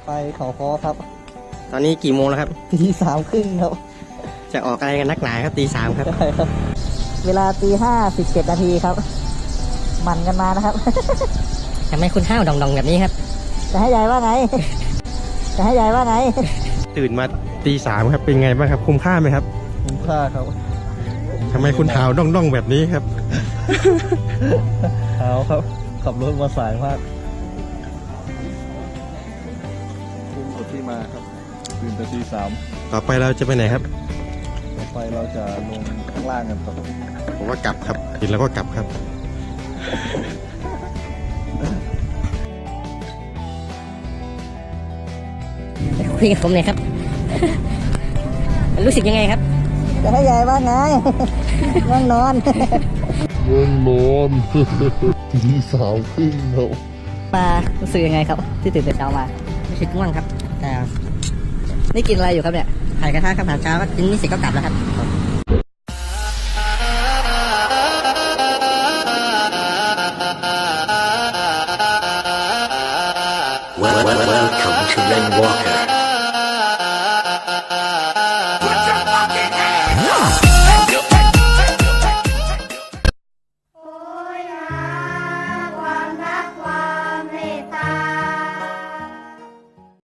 ไปเขาคอครับ ตอนนี้กี่โมงแล้วครับ ตี 3 ครึ่งครับ จะออกอะไรกันนักหนาครับตี 3ครับ ใช่ครับ เวลาตี 5 17 นาทีครับ หมั่นกันมานะครับ ทำไมคุณห้าวดองๆแบบนี้ครับ จะให้ยายว่าไง จะให้ยายว่าไง ตื่นมาตี 3ครับเป็นไงบ้างครับคุ้มค่าไหมครับ คุ้มค่าครับ ทำไมคุณหาวด้องๆแบบนี้ครับ เท้าครับ ขับรถมาสายมากคุ้มกว่าที่มาครับตื่นแต่ตี 3ต่อไปเราจะไปไหนครับ ต่อไปเราจะลงข้างล่างกันครับ ผมว่ากลับครับกินแล้วก็กลับครับ คุยกับผมหน่อยครับ รู้สึกยังไงครับ จะให้ยายว่าไง ง่วงนอน ตี 3 ครึ่งครับ มารู้สึกยังไงครับ ที่ตื่นแต่เช้ามา รู้สึกง่วงครับ แต่นี่กินอะไรอยู่ครับเนี่ยไข่กระทะครับอาหารเช้าก็กินนี่เสร็จก็กลับแล้วครับ Welcome to Rainwalker.